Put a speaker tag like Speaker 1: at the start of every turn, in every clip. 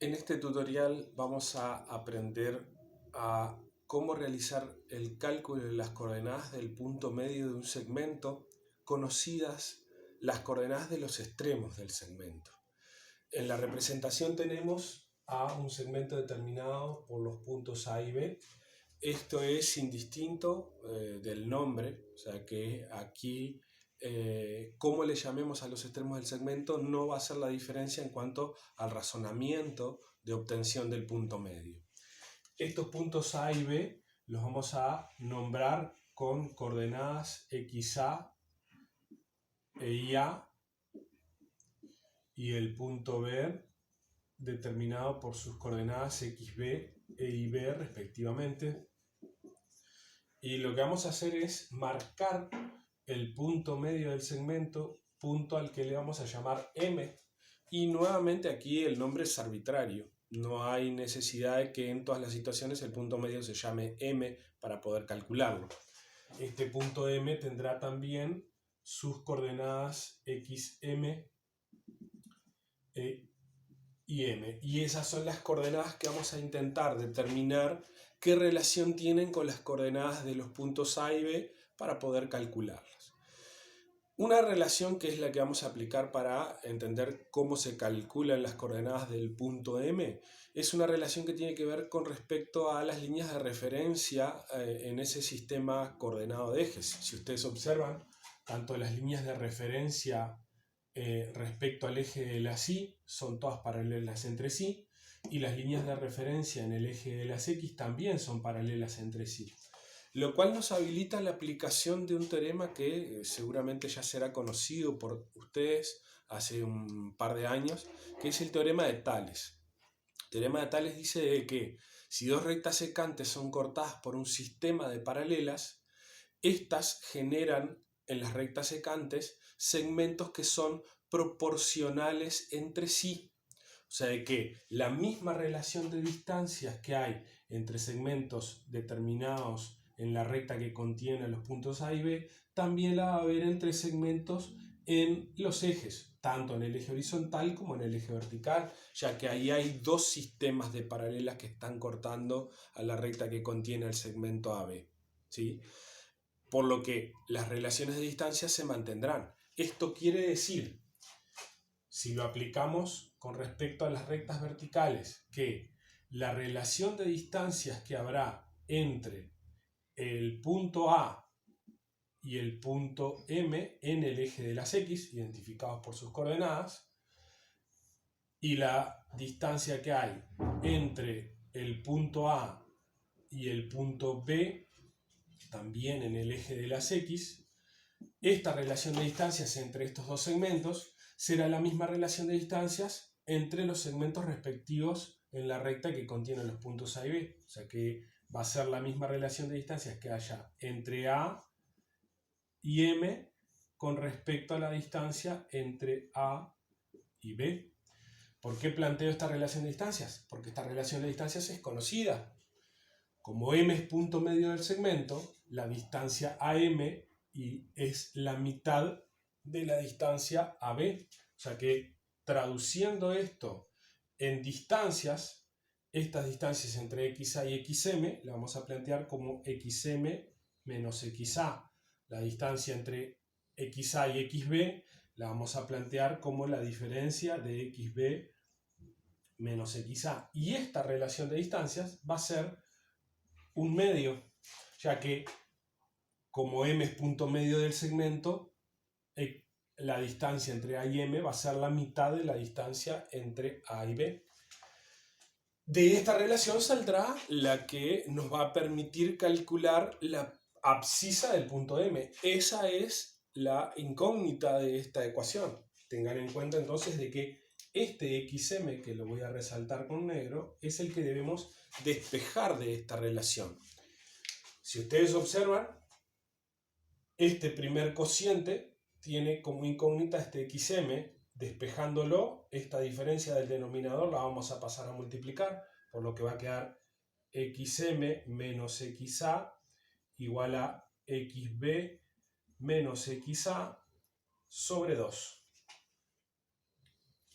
Speaker 1: En este tutorial vamos a aprender a cómo realizar el cálculo de las coordenadas del punto medio de un segmento, conocidas las coordenadas de los extremos del segmento. En la representación tenemos a un segmento determinado por los puntos A y B. Esto es indistinto del nombre, o sea que aquí cómo le llamemos a los extremos del segmento no va a ser la diferencia en cuanto al razonamiento de obtención del punto medio. Estos puntos A y B los vamos a nombrar con coordenadas XA e IA y el punto B determinado por sus coordenadas XB e IB respectivamente. Y lo que vamos a hacer es marcar el punto medio del segmento, punto al que le vamos a llamar M. Y nuevamente aquí el nombre es arbitrario. No hay necesidad de que en todas las situaciones el punto medio se llame M para poder calcularlo. Este punto M tendrá también sus coordenadas XM y M. Y esas son las coordenadas que vamos a intentar determinar qué relación tienen con las coordenadas de los puntos A y B para poder calcularlas. Una relación que es la que vamos a aplicar para entender cómo se calculan las coordenadas del punto M es una relación que tiene que ver con respecto a las líneas de referencia en ese sistema coordenado de ejes. Si ustedes observan, tanto las líneas de referencia respecto al eje de las Y son todas paralelas entre sí, y las líneas de referencia en el eje de las X también son paralelas entre sí, lo cual nos habilita la aplicación de un teorema que seguramente ya será conocido por ustedes hace un par de años, que es el teorema de Tales. El teorema de Tales dice que si dos rectas secantes son cortadas por un sistema de paralelas, estas generan en las rectas secantes segmentos que son proporcionales entre sí. O sea, de que la misma relación de distancias que hay entre segmentos determinados en la recta que contiene los puntos A y B, también la va a haber entre segmentos en los ejes, tanto en el eje horizontal como en el eje vertical, ya que ahí hay dos sistemas de paralelas que están cortando a la recta que contiene el segmento AB, ¿sí? Por lo que las relaciones de distancia se mantendrán. Esto quiere decir, si lo aplicamos con respecto a las rectas verticales, que la relación de distancias que habrá entre el punto A y el punto M en el eje de las X, identificados por sus coordenadas, y la distancia que hay entre el punto A y el punto B, también en el eje de las X, esta relación de distancias entre estos dos segmentos será la misma relación de distancias entre los segmentos respectivos en la recta que contiene los puntos A y B. O sea que va a ser la misma relación de distancias que haya entre A y M con respecto a la distancia entre A y B. ¿Por qué planteo esta relación de distancias? Porque esta relación de distancias es conocida. Como M es punto medio del segmento, la distancia AM es la mitad de la distancia AB. O sea que traduciendo esto en distancias, estas distancias entre XA y XM la vamos a plantear como XM menos XA. La distancia entre XA y XB la vamos a plantear como la diferencia de XB menos XA. Y esta relación de distancias va a ser un medio, ya que como M es punto medio del segmento, la distancia entre A y M va a ser la mitad de la distancia entre A y B. De esta relación saldrá la que nos va a permitir calcular la abscisa del punto M. Esa es la incógnita de esta ecuación. Tengan en cuenta entonces de que este XM, que lo voy a resaltar con negro, es el que debemos despejar de esta relación. Si ustedes observan, este primer cociente tiene como incógnita este XM. Despejándolo, esta diferencia del denominador la vamos a pasar a multiplicar, por lo que va a quedar XM menos XA igual a XB menos XA sobre 2.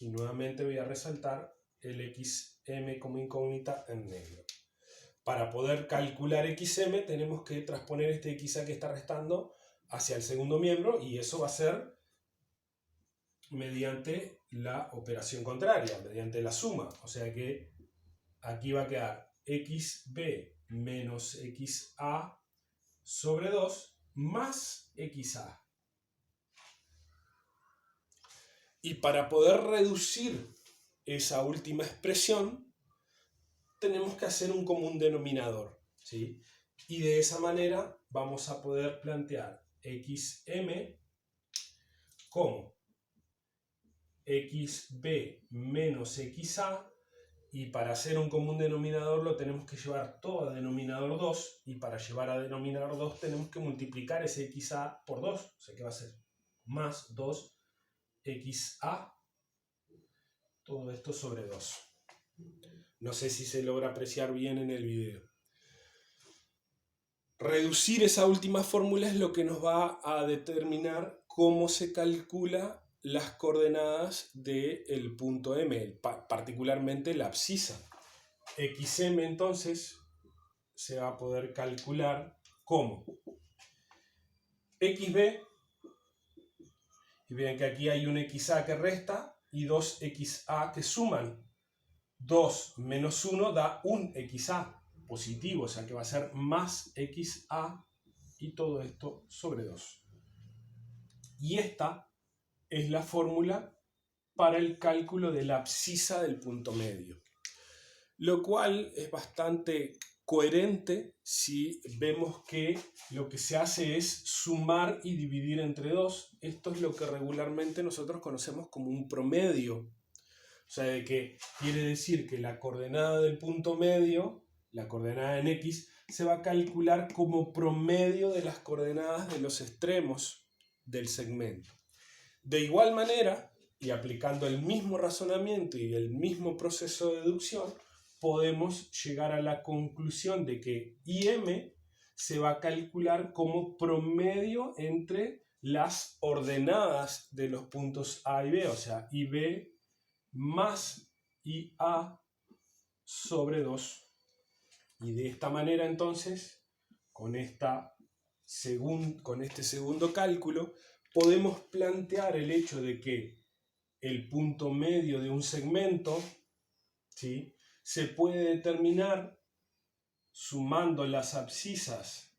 Speaker 1: Y nuevamente voy a resaltar el xm como incógnita en negro. Para poder calcular xm tenemos que transponer este xa que está restando hacia el segundo miembro, y eso va a ser mediante la operación contraria, mediante la suma. O sea que aquí va a quedar xb menos xa sobre 2 más xa. Y para poder reducir esa última expresión, tenemos que hacer un común denominador, ¿sí? Y de esa manera vamos a poder plantear xm como xb menos xa, y para hacer un común denominador lo tenemos que llevar todo a denominador 2, y para llevar a denominador 2 tenemos que multiplicar ese xa por 2, o sea que va a ser más 2xa, todo esto sobre 2. No sé si se logra apreciar bien en el video. Reducir esa última fórmula es lo que nos va a determinar cómo se calcula las coordenadas del punto M, particularmente la abscisa. xm entonces se va a poder calcular como xb, y vean que aquí hay un xa que resta y dos xa que suman. 2 menos 1 da un xa positivo, o sea que va a ser más xa, y todo esto sobre 2. Y esta es la fórmula para el cálculo de la abscisa del punto medio, lo cual es bastante coherente si vemos que lo que se hace es sumar y dividir entre 2. Esto es lo que regularmente nosotros conocemos como un promedio. O sea, de que quiere decir que la coordenada del punto medio, la coordenada en x, se va a calcular como promedio de las coordenadas de los extremos del segmento. De igual manera, y aplicando el mismo razonamiento y el mismo proceso de deducción, podemos llegar a la conclusión de que im se va a calcular como promedio entre las ordenadas de los puntos A y B, o sea, ib más IA sobre 2. Y de esta manera entonces, con este segundo cálculo, podemos plantear el hecho de que el punto medio de un segmento, ¿sí?, se puede determinar sumando las abscisas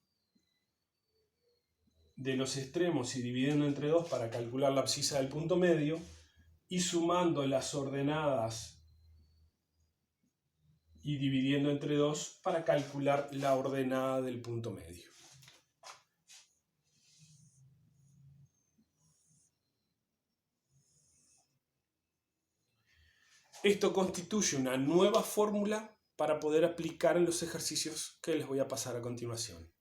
Speaker 1: de los extremos y dividiendo entre 2 para calcular la abscisa del punto medio, y sumando las ordenadas y dividiendo entre 2 para calcular la ordenada del punto medio. Esto constituye una nueva fórmula para poder aplicar en los ejercicios que les voy a pasar a continuación.